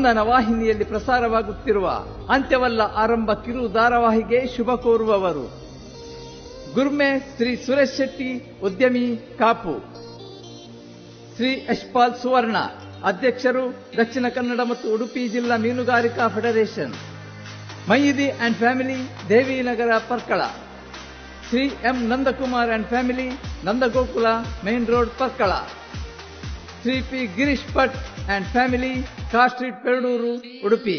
ಚಂದನ ವಾಹಿನಿಯಲ್ಲಿ ಪ್ರಸಾರವಾಗುತ್ತಿರುವ ಅಂತ್ಯವಲ್ಲ ಆರಂಭ ಕಿರು ಧಾರಾವಾಹಿಗೆ ಶುಭ ಕೋರುವವರು ಗುರ್ಮೆ ಶ್ರೀ ಸುರೇಶ್ ಶೆಟ್ಟಿ, ಉದ್ಯಮಿ, ಕಾಪು. ಶ್ರೀ ಯಶ್ಪಾಲ್ ಸುವರ್ಣ, ಅಧ್ಯಕ್ಷರು, ದಕ್ಷಿಣ ಕನ್ನಡ ಮತ್ತು ಉಡುಪಿ ಜಿಲ್ಲಾ ಮೀನುಗಾರಿಕಾ federation. Maiyidi and family, Devinagar, Parkala. Shri M Nandakumar and family, Nandagokula, main road, Parkala. Shri P Girish Bhat and family, car street, Perdoor, Udupi.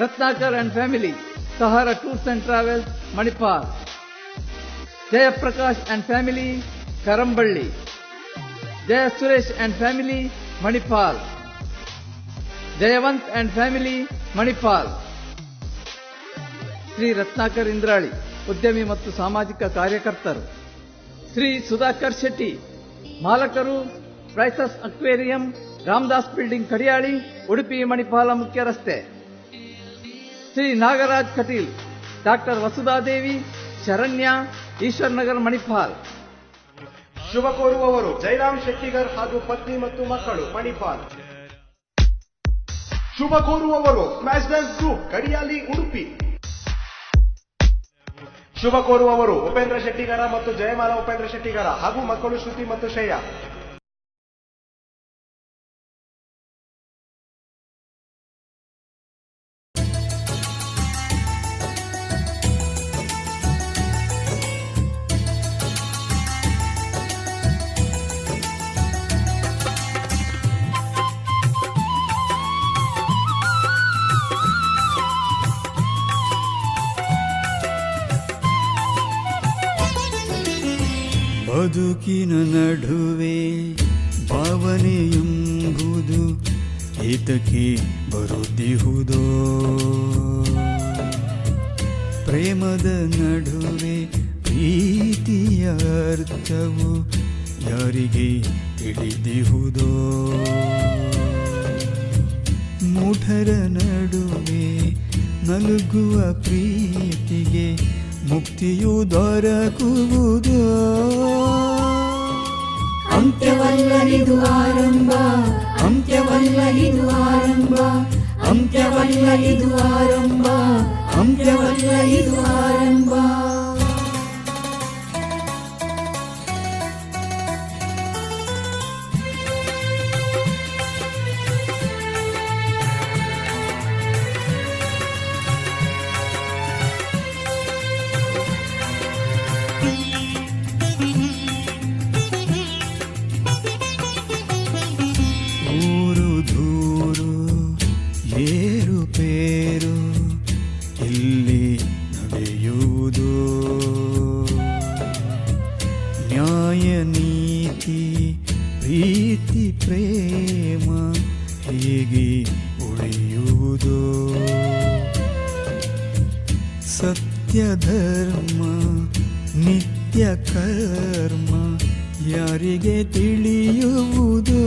Ratnakar and family, Sahara tours and travels, Manipal. Jayaprakash and family, Karamballi. Jaya Suresh and family, Manipal. Jayavanth and family, Manipal. Shri Ratnakar Indrali, ಉದ್ಯಮಿ ಮತ್ತು ಸಾಮಾಜಿಕ ಕಾರ್ಯಕರ್ತರು. ಶ್ರೀ ಸುಧಾಕರ್ ಶೆಟ್ಟಿ, ಮಾಲಕರು, prices aquarium, Ramdas building, Kadiyali, Udupi, Manipal ಮುಖ್ಯ ರಸ್ತೆ. ಶ್ರೀ ನಾಗರಾಜ್ ಕಟೀಲ್, ಡಾಕ್ಟರ್ ವಸುಧಾದೇವಿ, ಶರಣ್ಯ, ಈಶ್ವರ್ ನಗರ್, ಮಣಿಪಾಲ್. ಶುಭ ಕೋರುವವರು ಜಯರಾಮ್ ಶೆಟ್ಟಿಗರ್ ಹಾಗೂ ಪತ್ನಿ ಮತ್ತು ಮಕ್ಕಳು, ಮಣಿಪಾಲ್. ಶುಭ ಕೋರುವವರು ಸ್ಮ್ಯಾಶ್ ಡ್ಯಾನ್ಸ್ ಗ್ರೂಪ್, ಕಡಿಯಾಲಿ, ಉಡುಪಿ. ಶುಭ ಕೋರುವವರು ಉಪೇಂದ್ರ ಶೆಟ್ಟಿಗರ ಮತ್ತು ಜಯಮಾಲಾ ಉಪೇಂದ್ರ ಶೆಟ್ಟಿಗರ ಹಾಗೂ ಮಕ್ಕಳು ಶ್ರುತಿ ಮತ್ತು ಶ್ರೇಯ. ಬದುಕಿನ ನಡುವೆ ಭಾವನೆಯೆಂಬುದು ಏತಕ್ಕೆ ಬರುತ್ತಿಹುದೋ, ಪ್ರೇಮದ ನಡುವೆ ಪ್ರೀತಿಯ ಅರ್ಥವು ಯಾರಿಗೆ ತಿಳಿದಿಹುದೋ, ಮೂಢರ ನಡುವೆ ನಲುಗುವ ಪ್ರೀತಿಗೆ ಮುಕ್ತಿಯು ದೊರಕುವುದು. ಅಂತ್ಯವಲ್ಲ ಇದು ಆರಂಭ, ಅಂತ್ಯವಲ್ಲ ಇದು ಆರಂಭ, ಅಂತ್ಯವಲ್ಲ ಇದು ಆರಂಭ, ಅಂತ್ಯವಲ್ಲ ಇದು ಆರಂಭ. ಏರುಪೇರು ಇಲ್ಲಿ ನಡೆಯುವುದು, ನ್ಯಾಯ ನೀತಿ ಪ್ರೀತಿ ಪ್ರೇಮ ಹೇಗೆ ಉಳಿಯುವುದು, ಸತ್ಯ ಧರ್ಮ ನಿತ್ಯ ಕರ್ಮ ಯಾರಿಗೆ ತಿಳಿಯುವುದು,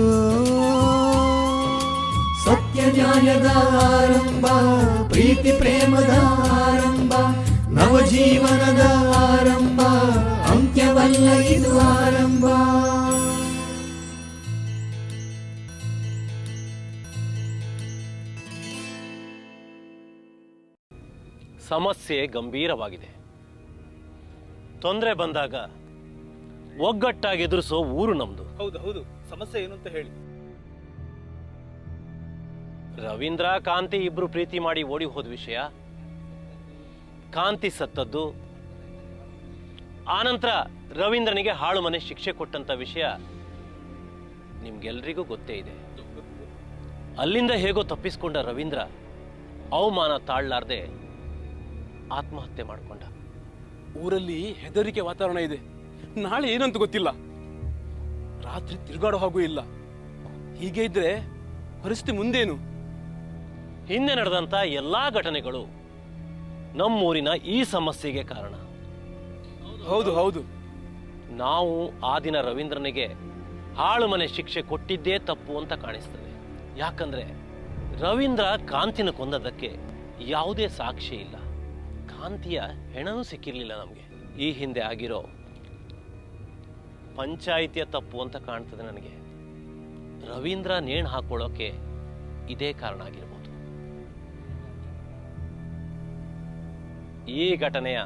ಸತ್ಯ ನ್ಯಾಯದ ಆರಂಭ, ಪ್ರೀತಿ ಪ್ರೇಮದ ಆರಂಭ, ನವಜೀವನದ ಆರಂಭ, ಅಂತ್ಯವಲ್ಲ ಇದು ಆರಂಭ. ಸಮಸ್ಯೆ ಗಂಭೀರವಾಗಿದೆ. ತೊಂದರೆ ಬಂದಾಗ ಒಗ್ಗಟ್ಟಾಗಿ ಎದುರಿಸೋ ಊರು ನಮ್ದು. ಹೌದು, ಸಮಸ್ಯೆ ಏನು ಅಂತ ಹೇಳಿ. ರವೀಂದ್ರ ಕಾಂತಿ ಇಬ್ರು ಪ್ರೀತಿ ಮಾಡಿ ಓಡಿ ಹೋದ ವಿಷಯ, ಕಾಂತಿ ಸತ್ತದ್ದು, ಆನಂತರ ರವೀಂದ್ರನಿಗೆ ಹಾಳು ಮನೆ ಶಿಕ್ಷೆ ಕೊಟ್ಟಂತ ವಿಷಯ ನಿಮ್ಗೆಲ್ರಿಗೂ ಗೊತ್ತೇ ಇದೆ. ಅಲ್ಲಿಂದ ಹೇಗೋ ತಪ್ಪಿಸ್ಕೊಂಡ ರವೀಂದ್ರ ಅವಮಾನ ತಾಳ್ಲಾರ್ದೆ ಆತ್ಮಹತ್ಯೆ ಮಾಡಿಕೊಂಡ. ಊರಲ್ಲಿ ಹೆದರಿಕೆ ವಾತಾವರಣ ಇದೆ. ನಾಳೆ ಏನಂತ ಗೊತ್ತಿಲ್ಲ. ರಾತ್ರಿ ತಿರುಗಾಡೋ ಹಾಗೂ ಇಲ್ಲ. ಹೀಗೆ ಇದ್ರೆ ಪರಿಸ್ಥಿತಿ ಮುಂದೇನು? ಹಿಂದೆ ನಡೆದಂತ ಎಲ್ಲಾ ಘಟನೆಗಳು ನಮ್ಮೂರಿನ ಈ ಸಮಸ್ಯೆಗೆ ಕಾರಣ. ಹೌದು. ನಾವು ಆ ದಿನ ರವೀಂದ್ರನಿಗೆ ಹಾಳು ಮನೆ ಶಿಕ್ಷೆ ಕೊಟ್ಟಿದ್ದೇ ತಪ್ಪು ಅಂತ ಕಾಣಿಸ್ತದೆ. ಯಾಕಂದ್ರೆ ರವೀಂದ್ರ ಕಾಂತಿನ ಕೊಂದದಕ್ಕೆ ಯಾವುದೇ ಸಾಕ್ಷಿ ಇಲ್ಲ. ಕಾಂತಿಯ ಹೆಣನೂ ಸಿಕ್ಕಿರ್ಲಿಲ್ಲ ನಮಗೆ. ಈ ಹಿಂದೆ ಆಗಿರೋ ಪಂಚಾಯಿತಿಯ ತಪ್ಪು ಅಂತ ಕಾಣ್ತದೆ ನನಗೆ. ರವೀಂದ್ರ ನೇಣು ಹಾಕೊಳ್ಳೋಕೆ ಇದೇ ಕಾರಣ ಆಗಿರ್ಬೋದು. ಈ ಘಟನೆಯ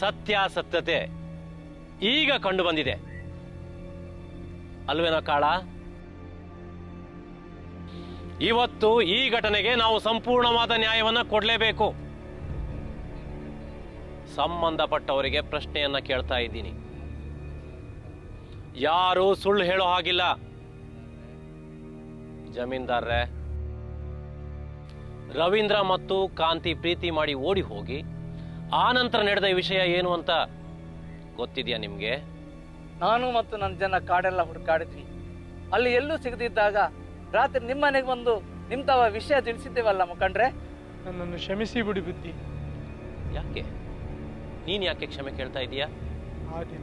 ಸತ್ಯಾಸತ್ಯತೆ ಈಗ ಕಂಡು ಬಂದಿದೆ ಅಲ್ವೇನೋ ಕಾಳ? ಇವತ್ತು ಈ ಘಟನೆಗೆ ನಾವು ಸಂಪೂರ್ಣವಾದ ನ್ಯಾಯವನ್ನ ಕೊಡಲೇಬೇಕು. ಸಂಬಂಧಪಟ್ಟವರಿಗೆ ಪ್ರಶ್ನೆಯನ್ನ ಕೇಳ್ತಾ ಇದ್ದೀನಿ. ಯಾರು ಸುಳ್ಳು ಹೇಳೋ ಹಾಗಿಲ್ಲ. ಜಮೀನ್ದಾರ್ರೆ, ರವೀಂದ್ರ ಮತ್ತು ಕಾಂತಿ ಪ್ರೀತಿ ಮಾಡಿ ಓಡಿ ಹೋಗಿ ಆ ನಂತರ ನಡೆದ ವಿಷಯ ಏನು ಅಂತ ಗೊತ್ತಿದೆಯಾ ನಿಮ್ಗೆ? ನಾನು ಮತ್ತು ನನ್ನ ಜನ ಕಾಡೆಲ್ಲ ಹುಡುಕಾಡಿದ್ವಿ. ಅಲ್ಲಿ ಎಲ್ಲೂ ಸಿಗದಿದ್ದಾಗ ರಾತ್ರಿ ನಿಮ್ಮ ಮನೆಗೆ ಬಂದು ನಿಮ್ತವ ವಿಷಯ ತಿಳಿಸಿದ್ದೇವಲ್ಲ ಮುಖಂಡ್ರೆ. ನನ್ನನ್ನು ಕ್ಷಮಿಸಿ ಬಿಡಿ ಬುದ್ಧಿ. ಯಾಕೆ ನೀನ್ ಯಾಕೆ ಕ್ಷಮೆ ಕೇಳ್ತಾ ಇದೀಯಾ? ಆ ದಿನ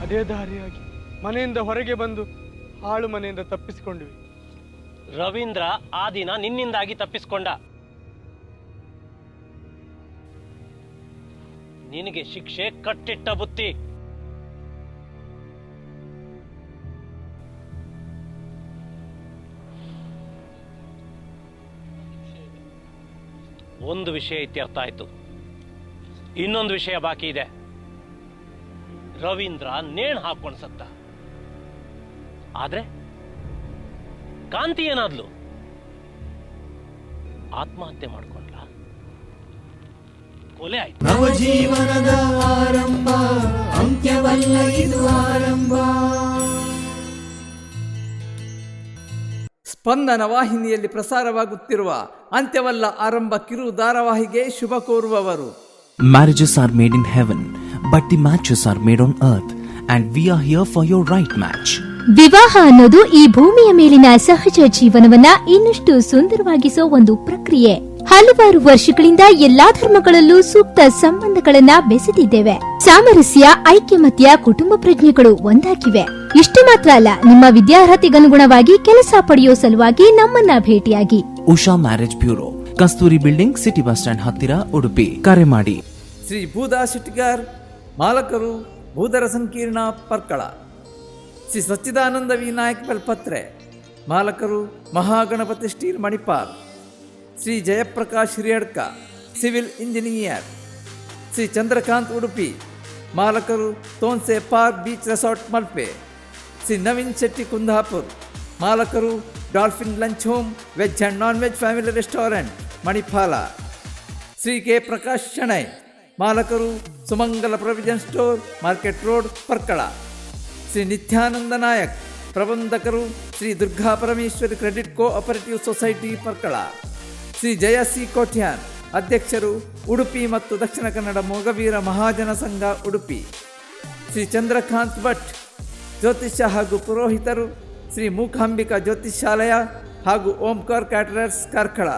ಅದೇ ದಾರಿಯಾಗಿ ಮನೆಯಿಂದ ಹೊರಗೆ ಬಂದು ಹಾಳು ಮನೆಯಿಂದ ತಪ್ಪಿಸಿಕೊಂಡ್ವಿ. ರವೀಂದ್ರ ಆ ದಿನ ನಿನ್ನಿಂದಾಗಿ ತಪ್ಪಿಸಿಕೊಂಡ. ನಿನಗೆ ಶಿಕ್ಷೆ ಕಟ್ಟಿಟ್ಟ ಬುತ್ತಿ. ಒಂದು ವಿಷಯ ಇತ್ಯರ್ಥ ಆಯ್ತು, ಇನ್ನೊಂದು ವಿಷಯ ಬಾಕಿ ಇದೆ. ರವೀಂದ್ರ ನೇಣು ಹಾಕೊಂಡು ಸತ್ತ. ಆದ್ರೆ ಕಾಂತಿ ಏನಾದ್ಲು? ಆತ್ಮಹತ್ಯೆ ಮಾಡ್ಕೊಂಡ್ಲ? ಕೊಲೆ ಆಯ್ತು. ನವಜೀವನದ ಆರಂಭ, ಅಂತ್ಯವಲ್ಲ ಇದು ಆರಂಭ. ಸ್ಪಂದನ ವಾಹಿನಿಯಲ್ಲಿ ಪ್ರಸಾರವಾಗುತ್ತಿರುವ ಅಂತ್ಯವಲ್ಲ ಆರಂಭ ಕಿರು ಧಾರಾವಾಹಿಗೆ ಶುಭ ಕೋರುವವರು. Marriages are made in heaven, but the matches are made on earth, and we are here for your right match. ವಿವಾಹ ಅನ್ನೋದು ಈ ಭೂಮಿಯ ಮೇಲಿನ ಸಹಜ ಜೀವನವನ್ನ ಇನ್ನಷ್ಟು ಸುಂದರವಾಗಿಸೋ ಒಂದು ಪ್ರಕ್ರಿಯೆ. ಹಲವಾರು ವರ್ಷಗಳಿಂದ ಎಲ್ಲಾ ಧರ್ಮಗಳಲ್ಲೂ ಸೂಕ್ತ ಸಂಬಂಧಗಳನ್ನ ಬೆಸೆದಿದ್ದೇವೆ. ಸಾಮರಸ್ಯ, ಐಕ್ಯಮತ್ಯ, ಕುಟುಂಬ ಪ್ರಜ್ಞೆಗಳು ಒಂದಾಗಿವೆ. ಇಷ್ಟು ಮಾತ್ರ ಅಲ್ಲ, ನಿಮ್ಮ ವಿದ್ಯಾರ್ಹತೆಗನುಗುಣವಾಗಿ ಕೆಲಸ ಪಡೆಯೋ ಸಲುವಾಗಿ ನಮ್ಮನ್ನ ಭೇಟಿಯಾಗಿ. ಉಷಾ ಮ್ಯಾರೇಜ್ ಬ್ಯೂರೋ, ಕಸ್ತೂರಿ ಬಿಲ್ಡಿಂಗ್, ಸಿಟಿ ಬಸ್ ಸ್ಟ್ಯಾಂಡ್ ಹತ್ತಿರ, ಉಡುಪಿ. ಕರೆ ಮಾಡಿ. ಶ್ರೀ ಭೂದಾ ಶೆಟ್ಟಿಗಾರ್, ಮಾಲಕರು, ಭೂದರ ಸಂಕೀರ್ಣ, ಪರ್ಕಳ. ಶ್ರೀ ಸಚ್ಚಿದಾನಂದ ವಿನಾಯಕ್ ಬೆಲ್ಪತ್ರೆ, ಮಾಲಕರು, Mahaganapati steel, Manipal. Shri Jayaprakash Hiriyadka, civil engineer. Shri Chandrakanth, Udupi, ಮಾಲಕರು, Thonse park beach resort, Malpe. Shri Naveen Shetty, Kundapur, ಮಾಲಕರು, dolphin lunch home, veg and non veg family restaurant, Manipal. Shri K Prakash Shenoy, ಮಾಲಕರು, Sumangala provision store, market road, Parkala. Shri Nityananda Nayak, ಪ್ರಬಂಧಕರು, Shri Durga Parameshwari credit cooperative society, Parkala. Shri Jaya C Kotian, ಅಧ್ಯಕ್ಷರು, ಉಡುಪಿ ಮತ್ತು ದಕ್ಷಿಣ ಕನ್ನಡ ಮೊಗವೀರ ಮಹಾಜನ ಸಂಘ, ಉಡುಪಿ. ಶ್ರೀ ಚಂದ್ರಕಾಂತ್ ಭಟ್, ಜ್ಯೋತಿಷ್ಯ ಹಾಗೂ ಪುರೋಹಿತರು, ಶ್ರೀ ಮೂಕಾಂಬಿಕಾ ಜ್ಯೋತಿಷ್ಯಾಲಯ ಹಾಗೂ Omkar caterers, Karkala.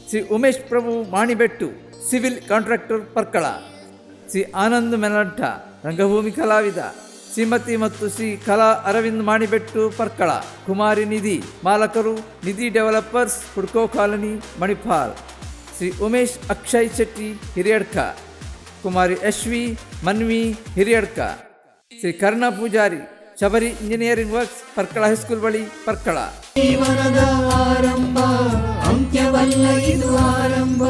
Shri Umesh Prabhu Manibettu, civil contractor, Parkala. Shri Anand Melantha, ರಂಗಭೂಮಿ ಕಲಾವಿದ. ಶ್ರೀಮತಿ ಮತ್ತು ಶ್ರೀ ಕಲಾ ಅರವಿಂದ್ ಮಾಣಿಬೆಟ್ಟು, ಪರ್ಕಳ. ಕುಮಾರಿ ನಿಧಿ, ಮಾಲಕರು, ನಿಧಿ ಡೆವಲಪರ್ಸ್, ಹುಡ್ಕೋ colony, Manipal. Shri Umesh Akshay Shetty, Hiriyadka. Kumari Yashvi, Manvi, Hiriyadka. Shri Karna Poojari, Shabari engineering works, Parkala high school ಬಳಿ, ಪರ್ಕಳ. ಜೀವನದ ಆರಂಭ, ಅಂತ್ಯವಲ್ಲ ಇದು ಆರಂಭ.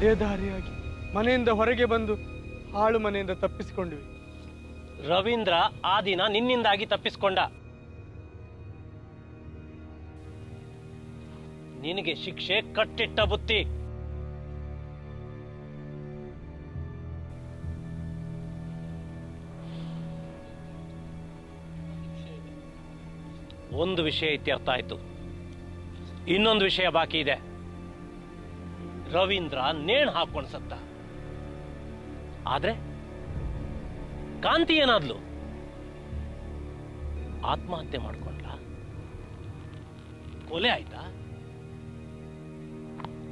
ಅದೇ ದಾರಿಯಾಗಿ ಮನೆಯಿಂದ ಹೊರಗೆ ಬಂದು ಹಾಳು ಮನೆಯಿಂದ ತಪ್ಪಿಸಿಕೊಂಡ್ವಿ. ರವೀಂದ್ರ ಆ ದಿನ ನಿನ್ನಿಂದಾಗಿ ತಪ್ಪಿಸ್ಕೊಂಡ. ನಿನಗೆ ಶಿಕ್ಷೆ ಕಟ್ಟಿಟ್ಟ ಬುತ್ತಿ. ಒಂದು ವಿಷಯ ಇತ್ಯರ್ಥ ಆಯ್ತು, ಇನ್ನೊಂದು ವಿಷಯ ಬಾಕಿ ಇದೆ. ರವೀಂದ್ರ ನೇಣು ಹಾಕೊಂಡು ಸತ್ತ. ಆದ್ರೆ ಕಾಂತಿ ಏನಾದ್ಲು? ಆತ್ಮಹತ್ಯೆ ಮಾಡ್ಕೊಂಡ್ಲ? ಕೊಲೆ ಆಯ್ತಾ?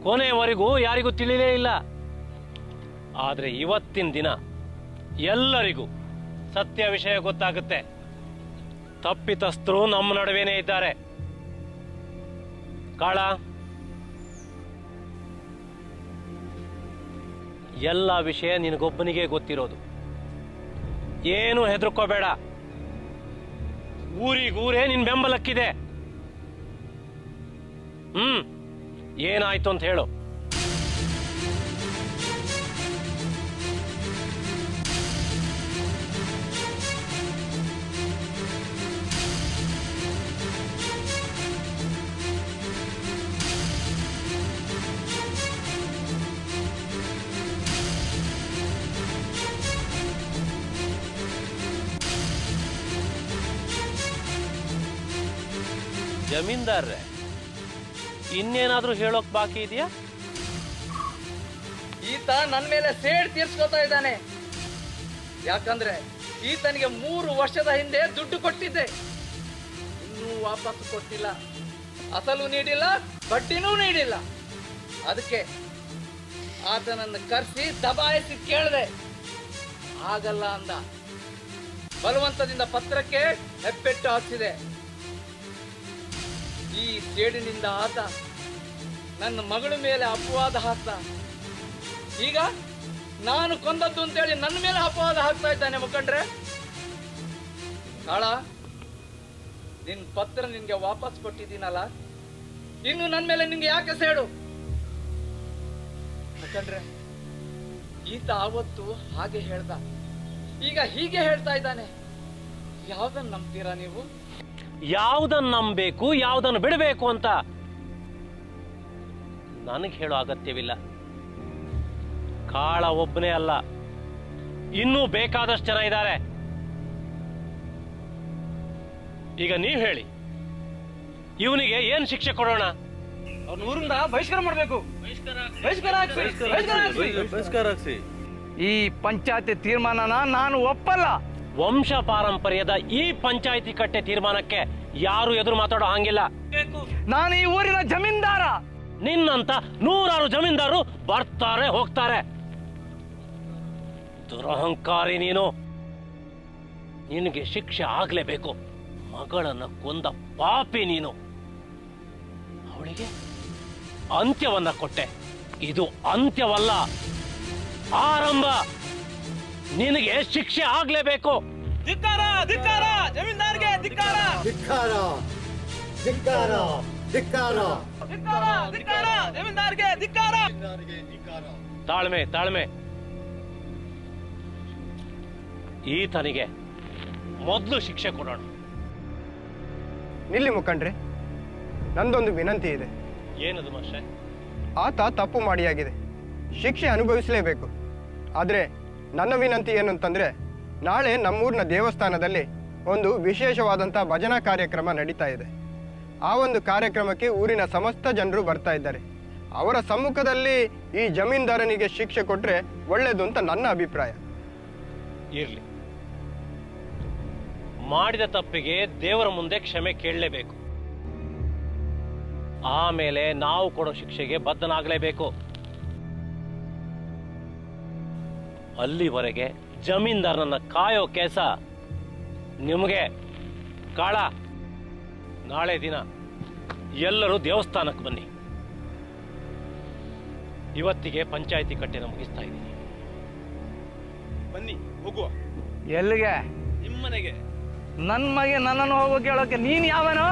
ಕೊನೆಯವರೆಗೂ ಯಾರಿಗೂ ತಿಳಿಲೇ ಇಲ್ಲ. ಆದ್ರೆ ಇವತ್ತಿನ ದಿನ ಎಲ್ಲರಿಗೂ ಸತ್ಯ ವಿಷಯ ಗೊತ್ತಾಗುತ್ತೆ. ತಪ್ಪಿತಸ್ಥರು ನಮ್ಮ ನಡುವೆನೇ ಇದ್ದಾರೆ. ಕಾಳ, ಎಲ್ಲ ವಿಷಯ ನಿನಗೊಬ್ಬನಿಗೆ ಗೊತ್ತಿರೋದು. ಏನು ಹೆದರ್ಕೋಬೇಡ. ಊರಿಗೂರೇ ನಿನ್ ಬೆಂಬಲಕ್ಕಿದೆ. ಏನಾಯ್ತು ಅಂತ ಹೇಳು. ಜಮೀನ್ದಾರ್ರೆ, ಇನ್ನೇನಾದ್ರೂ ಹೇಳೋಕ್ ಬಾಕಿ ಇದೆಯಾ? ಈತ ನನ್ನ ಮೇಲೆ ಸೇಡ್ ತೀರ್ಸ್ಕೊತಾ ಇದ್ದಾನೆ. ಯಾಕಂದ್ರೆ ಈತನಿಗೆ 3 ವರ್ಷದ ಹಿಂದೆ ದುಡ್ಡು ಕೊಟ್ಟಿದ್ದೆ, ಇನ್ನೂ ವಾಪಸ್ ಕೊಟ್ಟಿಲ್ಲ. ಅಸಲು ನೀಡಿಲ್ಲ, ಬಡ್ಡಿನೂ ನೀಡಿಲ್ಲ. ಅದಕ್ಕೆ ಆತನನ್ನು ಕರೆಸಿ ದಬಾಯಿಸಿ ಕೇಳಿದೆ. ಆಗಲ್ಲ ಅಂದ. ಬಲವಂತದಿಂದ ಪತ್ರಕ್ಕೆ ಹೆಬ್ಬೆಟ್ಟು ಹಾಕಿಸಿದೆ. ಈ ಸೇಡಿನಿಂದ ಆತ ನನ್ನ ಮಗಳ ಮೇಲೆ ಅಪವಾದ ಹಾಕ್ತ. ಈಗ ನಾನು ಕೊಂದದ್ದು ಅಂತೇಳಿ ನನ್ನ ಮೇಲೆ ಅಪವಾದ ಹಾಕ್ತಾ ಇದ್ದಾನೆ. ಮುಖಂಡ್ರೆ, ಕಾಳ, ನಿನ್ ಪತ್ರ ನಿನ್ಗೆ ವಾಪಸ್ ಕೊಟ್ಟಿದ್ದೀನಲ್ಲ, ಇನ್ನು ನನ್ನ ಮೇಲೆ ನಿನ್ಗೆ ಯಾಕೆ ಸೇಡು? ಮುಖಂಡ್ರೆ, ಈತ ಆವತ್ತು ಹಾಗೆ ಹೇಳ್ದ, ಈಗ ಹೀಗೆ ಹೇಳ್ತಾ ಇದ್ದಾನೆ. ಯಾವ್ದನ್ನ ನಂಬ್ತೀರಾ ನೀವು? ಯಾವುದನ್ನು ನಂಬಬೇಕು, ಯಾವುದನ್ನು ಬಿಡಬೇಕು ಅಂತ ನನಗೆ ಹೇಳೋ ಅಗತ್ಯವಿಲ್ಲ. ಕಾಳ ಒಬ್ಬನೇ ಅಲ್ಲ, ಇನ್ನೂ ಬೇಕಾದಷ್ಟು ಜನ ಇದ್ದಾರೆ. ಈಗ ನೀವ್ ಹೇಳಿ, ಇವನಿಗೆ ಏನ್ ಶಿಕ್ಷೆ ಕೊಡೋಣ? ಅವ್ನ ಊರಿಂದ ಬಹಿಷ್ಕಾರ ಮಾಡಬೇಕು. ಈ ಪಂಚಾಯತಿ ತೀರ್ಮಾನನ ನಾನು ಒಪ್ಪಲ್ಲ. ವಂಶ ಪಾರಂಪರ್ಯದ ಈ ಪಂಚಾಯಿತಿ ಕಟ್ಟೆ ತೀರ್ಮಾನಕ್ಕೆ ಯಾರು ಎದುರು ಮಾತಾಡೋ ಹಂಗಿಲ್ಲ. ನಾನು ಈ ಊರಿನ ಜಮೀನ್ದಾರ. ನಿನ್ನಂತ 100 ಜಮೀನ್ದಾರರು ಬರ್ತಾರೆ ಹೋಗ್ತಾರೆ. ದುರಹಂಕಾರಿ ನೀನು. ನಿನಗೆ ಶಿಕ್ಷೆ ಆಗ್ಲೇಬೇಕು. ಮಗಳನ್ನ ಕೊಂದ ಪಾಪಿ ನೀನು. ಅವಳಿಗೆ ಅಂತ್ಯವನ್ನ ಕೊಟ್ಟೆ. ಇದು ಅಂತ್ಯವಲ್ಲ, ಆರಂಭ. ನಿನಗೆ ಶಿಕ್ಷೆ ಆಗ್ಲೇಬೇಕು. ಧಿಕ್ಕಾರ, ಧಿಕ್ಕಾರ, ಜಮೀನ್ದಾರ್ಗೆ ಧಿಕ್ಕಾರ, ಧಿಕ್ಕಾರ, ಧಿಕ್ಕಾರ, ಧಿಕ್ಕಾರ, ಧಿಕ್ಕಾರ, ಧಿಕ್ಕಾರ, ಜಮೀನ್ದಾರ್ಗೆ ಧಿಕ್ಕಾರ. ತಾಳ್ಮೆ, ತಾಳ್ಮೆ. ಈತನಿಗೆ ಮೊದಲು ಶಿಕ್ಷೆ ಕೊಡೋಣ. ನಿಲ್ಲಿ ಮುಖಂಡ್ರೆ, ನಂದೊಂದು ವಿನಂತಿ ಇದೆ. ಏನದು ಮಾಸ್ಟ್ರೆ? ಆತ ತಪ್ಪು ಮಾಡಿಯಾಗಿದೆ, ಶಿಕ್ಷೆ ಅನುಭವಿಸಲೇಬೇಕು. ಆದರೆ ನನ್ನ ವಿನಂತಿ ಏನು ಅಂತಂದರೆ, ನಾಳೆ ನಮ್ಮೂರಿನ ದೇವಸ್ಥಾನದಲ್ಲಿ ಒಂದು ವಿಶೇಷವಾದಂಥ ಭಜನಾ ಕಾರ್ಯಕ್ರಮ ನಡೀತಾ ಇದೆ. ಆ ಒಂದು ಕಾರ್ಯಕ್ರಮಕ್ಕೆ ಊರಿನ ಸಮಸ್ತ ಜನರು ಬರ್ತಾ ಇದ್ದಾರೆ. ಅವರ ಸಮ್ಮುಖದಲ್ಲಿ ಈ ಜಮೀನ್ದಾರನಿಗೆ ಶಿಕ್ಷೆ ಕೊಟ್ಟರೆ ಒಳ್ಳೆಯದು ಅಂತ ನನ್ನ ಅಭಿಪ್ರಾಯ. ಇರ್ಲಿ, ಮಾಡಿದ ತಪ್ಪಿಗೆ ದೇವರ ಮುಂದೆ ಕ್ಷಮೆ ಕೇಳಲೇಬೇಕು. ಆಮೇಲೆ ನಾವು ಕೊಡೋ ಶಿಕ್ಷೆಗೆ ಬದ್ಧನಾಗಲೇಬೇಕು. ಅಲ್ಲಿವರೆಗೆ ಜಮೀನ್ದಾರನನ್ನ ಕಾಯೋ ಕೇಸ ನಿಮಗೆ. ಕಾಳ, ನಾಳೆ ದಿನ ಎಲ್ಲರೂ ದೇವಸ್ಥಾನಕ್ಕೆ ಬನ್ನಿ. ಇವತ್ತಿಗೆ ಪಂಚಾಯಿತಿ ಕಟ್ಟೆನ ಮುಗಿಸ್ತಾ ಇದ್ದೀನಿ. ಬನ್ನಿ ಹೋಗುವ. ಎಲ್ಲಿಗೆ? ನಿಮ್ಮನೆಗೆ. ನನ್ನ ಮಗೆ ನನ್ನನ್ನು ಹೋಗೋ ಕೇಳೋಕೆ ನೀನ್ ಯಾವನೋ?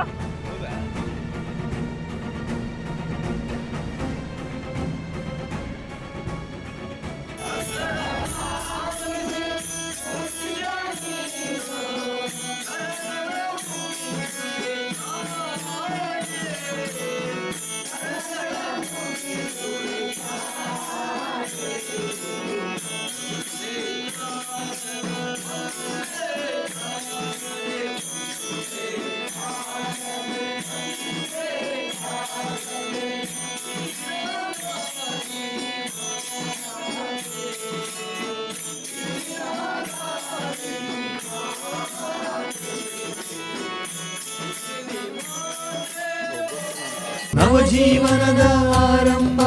ನವಜೀವನದ ಆರಂಭ,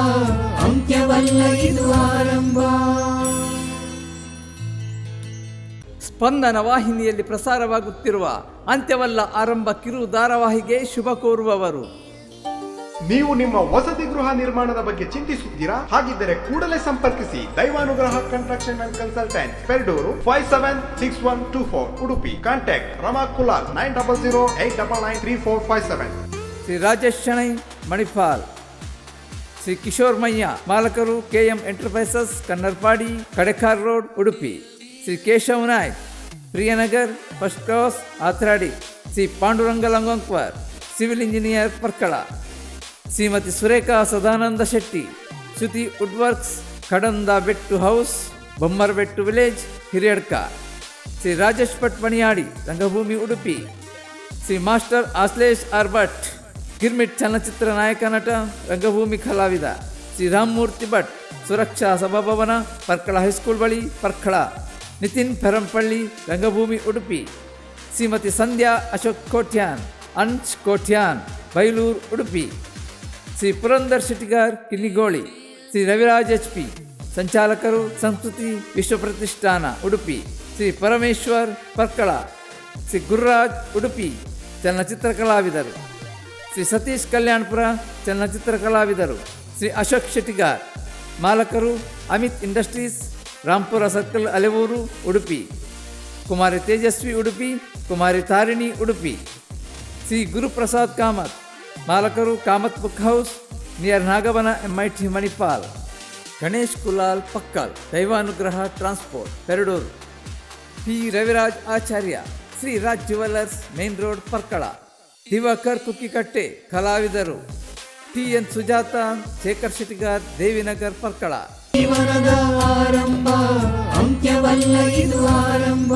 ಅಂತ್ಯವಲ್ಲ ಇದು ಆರಂಭ. ಸ್ಪಂದನ ವಾಹಿನಿಯಲ್ಲಿ ಪ್ರಸಾರವಾಗುತ್ತಿರುವ ಅಂತ್ಯವಲ್ಲ ಆರಂಭ ಕಿರು ಧಾರಾವಾಹಿಗೆ ಶುಭ ಕೋರುವವರು. ನೀವು ನಿಮ್ಮ ವಸತಿ ಗೃಹ ನಿರ್ಮಾಣದ ಬಗ್ಗೆ ಚಿಂತಿಸುತ್ತೀರಾ? ಹಾಗಿದ್ದರೆ ಕೂಡಲೇ ಸಂಪರ್ಕಿಸಿ ದೈವಾನುಗ್ರಹ construction and consultant, Perdoor 576124, Udupi. Contact Rama Kulal 9008993457. Shri Rajesh Shenoy Manipal. Shri Kishore Mayya, ಮಾಲಕರು KM enterprises, Kannarpady, Kadekar road, Udupi. Shri Keshav Naik, ಪ್ರಿಯನಗರ್, first cross, ಆಥರಾಡಿ. Shri Panduranga ಲಂಗೋಂಕ್ವರ್, civil engineer, Parkala. Shrimati Surekha Sadananda Shetty, Shruti ವುಡ್ವರ್ಕ್ಸ್, ಕಡಂದ Bettu house, Bommarabettu village, Hiriyadka. Shri Rajesh Bhat ಮಣಿಯಾಡಿ, ರಂಗಭೂಮಿ, ಉಡುಪಿ. ಶ್ರೀ ಮಾಸ್ಟರ್ ಆಶ್ಲೇಷ್ ಆರ್ಭಟ್, ಗಿರ್ಮಿಟ್ ಚಲನಚಿತ್ರ ನಾಯಕ, ನಟ, ರಂಗಭೂಮಿ ಕಲಾವಿದ. ಶ್ರೀ ರಾಮಮೂರ್ತಿ ಭಟ್, ಸುರಕ್ಷಾ ಸಭಾಭವನ, ಪರ್ಕಳ ಹೈಸ್ಕೂಲ್ ಬಳಿ, ಪರ್ಕಳ. ನಿತಿನ್ ಪೆರಂಪಳ್ಳಿ, ರಂಗಭೂಮಿ, ಉಡುಪಿ. ಶ್ರೀಮತಿ ಸಂಧ್ಯಾ ಅಶೋಕ್ ಕೋಟ್ಯಾನ್, ಅಂಚ್ ಕೋಟ್ಯಾನ್, ಬೈಲೂರು, ಉಡುಪಿ. ಶ್ರೀ ಪುರಂದರ್ ಶೆಟ್ಟಿಗಾರ್, ಕಿನ್ನಿಗೋಳಿ. ಶ್ರೀ ರವಿರಾಜ್ HP, ಸಂಚಾಲಕರು, ಸಂಸ್ಕೃತಿ ವಿಶ್ವ ಪ್ರತಿಷ್ಠಾನ, ಉಡುಪಿ. ಶ್ರೀ ಪರಮೇಶ್ವರ್, ಪರ್ಕಳ. ಶ್ರೀ ಗುರುರಾಜ್, ಉಡುಪಿ, ಚಲನಚಿತ್ರ ಕಲಾವಿದರು. ಶ್ರೀ ಸತೀಶ್ ಕಲ್ಯಾಣಪುರ, ಚಲನಚಿತ್ರ ಕಲಾವಿದರು. ಶ್ರೀ ಅಶೋಕ್ ಶೆಟ್ಟಿಗಾರ್, ಮಾಲಕರು, ಅಮಿತ್ ಇಂಡಸ್ಟ್ರೀಸ್, ರಾಂಪುರ ಸರ್ಕಲ್, ಅಲೆವೂರು, ಉಡುಪಿ. ಕುಮಾರಿ ತೇಜಸ್ವಿ, ಉಡುಪಿ. ಕುಮಾರಿ ತಾರಿಣಿ, ಉಡುಪಿ. ಶ್ರೀ ಗುರುಪ್ರಸಾದ್ ಕಾಮತ್, ಮಾಲಕರು, Kamath book house, near Nagavana, MIT, Manipal. Ganesh Kulal Pakkal, Daivanugraha transport, Perdoor. P. Raviraj Acharya, Shri Raj jewellers, main road, Parkala. Divakar Kukkikatte, ಕಲಾವಿದರು. TN ಸುಜಾತ, ಶೇಖರ್ ಶೆಟ್ಟಿಗಾರ್, ದೇವಿನಗರ್, ಪರ್ಕಳ. ಜೀವನದ ಆರಂಭ, ಅಂತ್ಯವಲ್ಲ ಇದು ಆರಂಭ.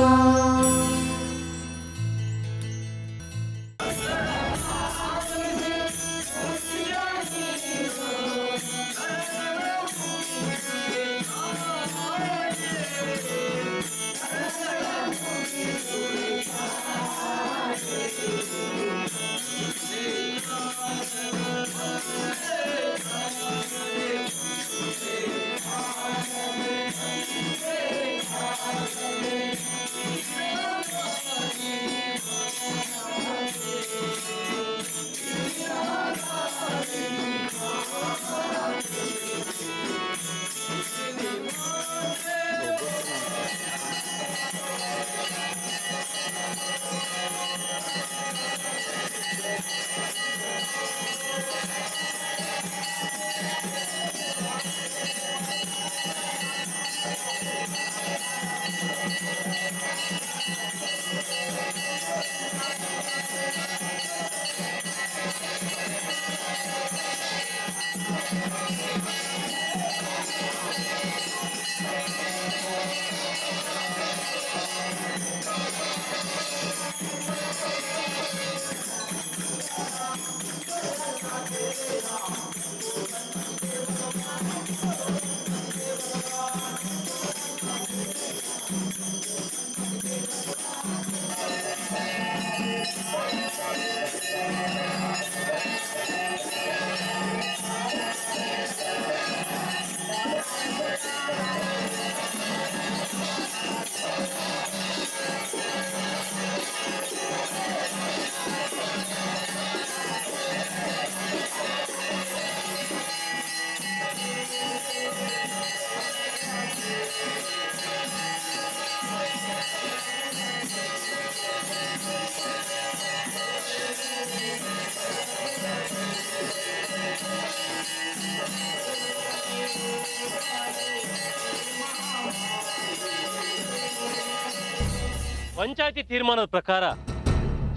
ಪಂಚಾಯತಿ ತೀರ್ಮಾನದ ಪ್ರಕಾರ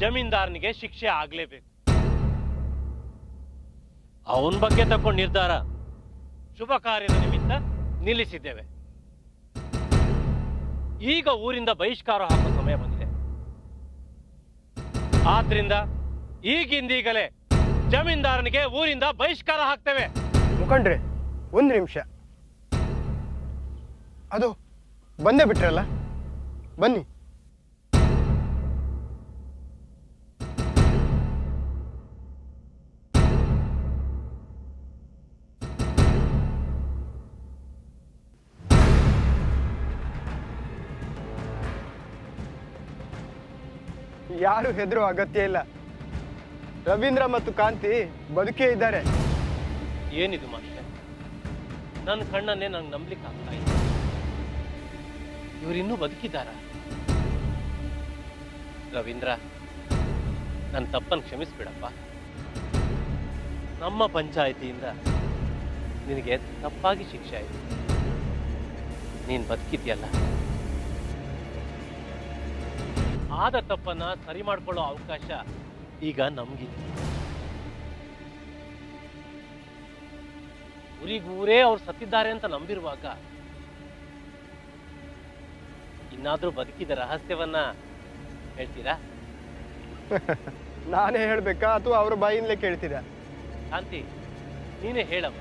ಜಮೀನ್ದಾರನಿಗೆ ಶಿಕ್ಷೆ ಆಗಲೇಬೇಕು. ಅವನ ಬಗ್ಗೆ ತಗೊಂಡ ನಿರ್ಧಾರ ಶುಭ ಕಾರ್ಯದ ನಿಮಿತ್ತ ನಿಲ್ಲಿಸಿದ್ದೇವೆ. ಈಗ ಊರಿಂದ ಬಹಿಷ್ಕಾರ ಹಾಕೋ ಸಮಯ ಬಂದಿದೆ. ಆದ್ರಿಂದ ಈಗಿಂದೀಗಲೇ ಜಮೀನ್ದಾರನಿಗೆ ಊರಿಂದ ಬಹಿಷ್ಕಾರ ಹಾಕ್ತೇವೆ. ಮುಖಂಡ್ರೆ, ಒಂದು ನಿಮಿಷ. ಅದು ಬಂದೇ ಬಿಟ್ರಲ್ಲ, ಬನ್ನಿ. ಯಾರು ಹೆದರೋ ಅಗತ್ಯ ಇಲ್ಲ. ರವೀಂದ್ರ ಮತ್ತು ಕಾಂತಿ ಬದುಕೇ ಇದ್ದಾರೆ. ಏನಿದು ಮಾಸ್ಟರ್, ನನ್ನ ಕಣ್ಣನ್ನೇ ನಂಗೆ ನಂಬಲಿಕ್ಕೆ ಆಗ್ತಾ ಇಲ್ಲ. ಇವರಿನ್ನೂ ಬದುಕಿದ್ದಾರ? ರವೀಂದ್ರ, ನನ್ನ ತಪ್ಪನ್ನು ಕ್ಷಮಿಸ್ಬಿಡಪ್ಪ. ನಮ್ಮ ಪಂಚಾಯಿತಿಯಿಂದ ನಿನಗೆ ತಪ್ಪಾಗಿ ಶಿಕ್ಷೆ ಆಯಿತು. ನೀನು ಬದುಕಿದ್ಯಲ್ಲ, ಆದ ತಪ್ಪನ್ನ ಸರಿ ಮಾಡ್ಕೊಳ್ಳೋ ಅವಕಾಶ ಈಗ ನಮಗಿದೆ. ಊರಿಗೂರೇ ಅವ್ರು ಸತ್ತಿದ್ದಾರೆ ಅಂತ ನಂಬಿರುವಾಗ ಇನ್ನಾದ್ರೂ ಬದುಕಿದ ರಹಸ್ಯವನ್ನ ಹೇಳ್ತೀರಾ? ನಾನೇ ಹೇಳ್ಬೇಕಾ ಅಥವಾ ಅವ್ರ ಬಾಯಿಂದಲೇ ಕೇಳ್ತೀರಾ? ಶಾಂತಿ, ನೀನೇ ಹೇಳಮ್ಮ.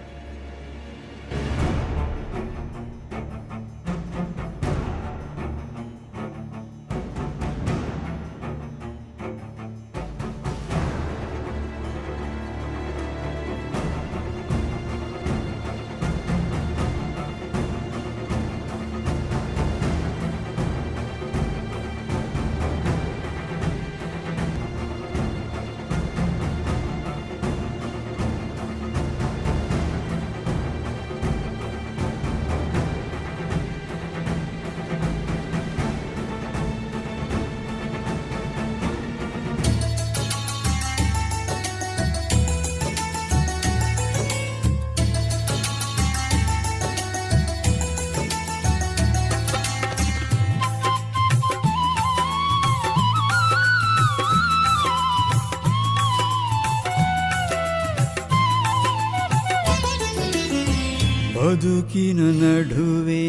ಬದುಕಿನ ನಡುವೆ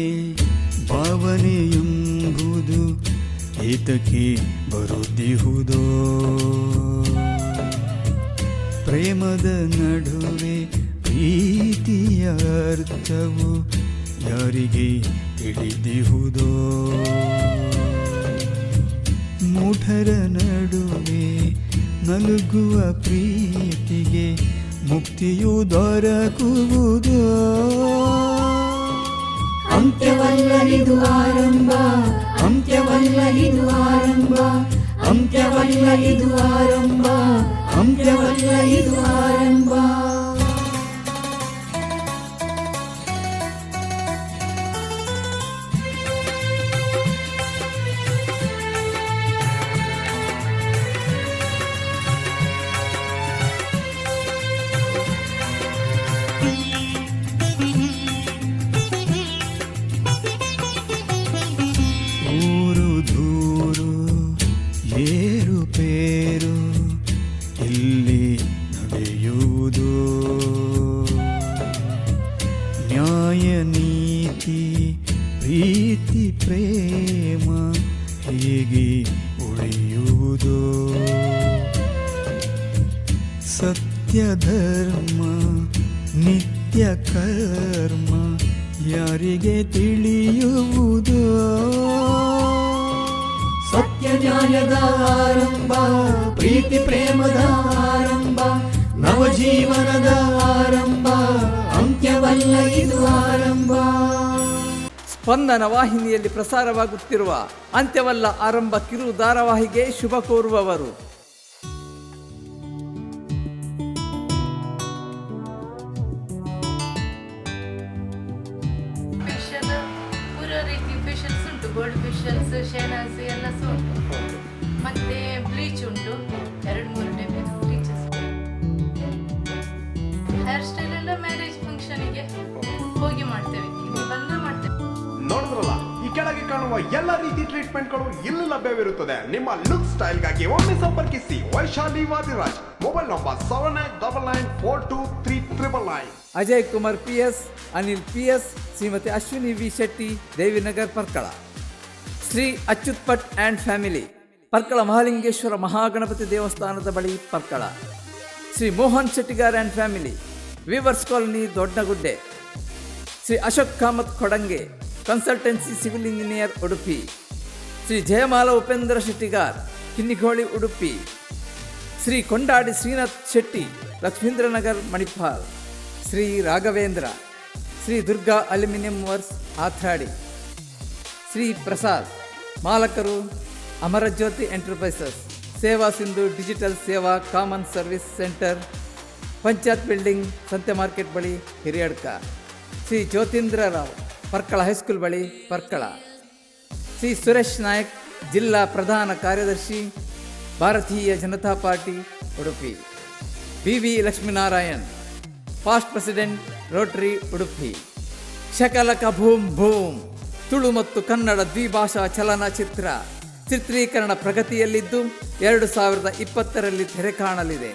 ಭಾವನೆಯೆಂಬುದು ಏತಕ್ಕೆ ಬರುತ್ತಿಹುದೋ? ಪ್ರೇಮದ ನಡುವೆ ಪ್ರೀತಿಯ ಅರ್ಥವು ಯಾರಿಗೆ ತಿಳಿದಿಹುದೋ? ಮೂಢರ ನಡುವೆ ನಲುಗುವ ಪ್ರೀತಿಗೆ ಮುಕ್ತಿಯು ದೊರಕುವುದು. ಅಂತ್ಯವಲ್ಲ ಇದು ಆರಂಭ, ಅಂತ್ಯವಲ್ಲ ಇದು ಆರಂಭ, ಅಂತ್ಯವಲ್ಲ ಇದು ಆರಂಭ, ಅಂತ್ಯವಲ್ಲ ಇದು ಆರಂಭ. ಪ್ರೀತಿ ಪ್ರೇಮ ಹೇಗೆ ಉಳಿಯುವುದು? ಸತ್ಯ ಧರ್ಮ ನಿತ್ಯ ಕರ್ಮ ಯಾರಿಗೆ ತಿಳಿಯುವುದು? ಸತ್ಯ ನ್ಯಾಯದ ಆರಂಭ, ಪ್ರೀತಿ ಪ್ರೇಮದ ಆರಂಭ, ನವಜೀವನದ ಆರಂಭ, ಅಂತ್ಯವಲ್ಲ ಇದು ಆರಂಭ. ಸ್ಪಂದನ ವಾಹಿನಿಯಲ್ಲಿ ಪ್ರಸಾರವಾಗುತ್ತಿರುವ ಅಂತ್ಯವಲ್ಲ ಆರಂಭ ಕಿರು ಧಾರಾವಾಹಿಗೆ ಶುಭ ಕೋರುವವರು ಪೂರ ರೀತಿ ಫೇಶಿಯಲ್ಸ್ ಉಂಟು. ಗೋಲ್ಡ್ ಫೇಶಿಯಲ್ಸ್, ಶೆಹನಾಜ್ ಎಲ್ಲ ಸಹ ಉಂಟು. ಮತ್ತೆ ಬ್ಲೀಚ್ ಉಂಟು, 2-3 ಟೈಪ್ ಬ್ಲೀಚಸ್. ಹೇರ್ ಸ್ಟೈಲ್ ಎಲ್ಲ ಮ್ಯಾರೇಜ್ ಫಂಕ್ಷನ್ಗೆ ಹೋಗಿ ಮಾಡ್ತೇವೆ, ಇಲ್ಲಿ ಬಂದು ಮಾಡ್ತೇವೆ. ನೋಡಿದ್ರಲ್ಲ, ಈ ಕೆಳಗೆ ಕಾಣುವ ಎಲ್ಲ ರೀತಿ ಟ್ರೀಟ್ಮೆಂಟ್ಗಳು ಇಲ್ಲಿ ಲಭ್ಯವಿರುತ್ತದೆ. ನಿಮ್ಮ ಲುಕ್ ಸ್ಟೈಲ್ಗಾಗಿ ಒಮ್ಮೆ ಸಂಪರ್ಕಿಸಿ Vaishali Vadiraj. Mobile number 7899423999. Ajay Kumar PS, Anil PS, Shrimati Ashwini V Shetty, Devinagar Parkala. Shri Achyut Bhat and family, Parkala Mahalingeshwara Mahaganapati ದೇವಸ್ಥಾನದ ಬಳಿ Parkala. Shri Mohan Shettigar and family, weavers colony, Doddagudde. Shri Ashok Kamath Kodange, consultancy civil engineer, Udupi. Shri Jayamala Upendra Shettigar, Kinnigoli, Udupi. Shri Kondadi Srinath Shetty, Lakshmindranagar, Manipal. Shri Raghavendra, Shri Durga aluminium works, Athadi. Shri Prasad, ಮಾಲಕರು Amarjyoti enterprises. Seva Sindhu digital Seva common service centre, panchayat building, ಸಂತೆ ಮಾರ್ಕೆಟ್ ಬಳಿ, ಹಿರಿಯಡ್ಕ. ಶ್ರೀ ಜ್ಯೋತೀಂದ್ರ ರಾವ್, ಪರ್ಕಳ ಹೈಸ್ಕೂಲ್ ಬಳಿ, ಪರ್ಕಳ. ಶ್ರೀ ಸುರೇಶ್ ನಾಯಕ್, ಜಿಲ್ಲಾ ಪ್ರಧಾನ ಕಾರ್ಯದರ್ಶಿ, Bharatiya Janata party, Udupi. BV Lakshminarayan, past president, Rotary, Udupi. Shakalaka Boom Boom, Tulu ಮತ್ತು ಕನ್ನಡ ದ್ವಿಭಾಷಾ ಚಲನಚಿತ್ರ ಚಿತ್ರೀಕರಣ ಪ್ರಗತಿಯಲ್ಲಿದ್ದು 2020ರಲ್ಲಿ ತೆರೆ ಕಾಣಲಿದೆ.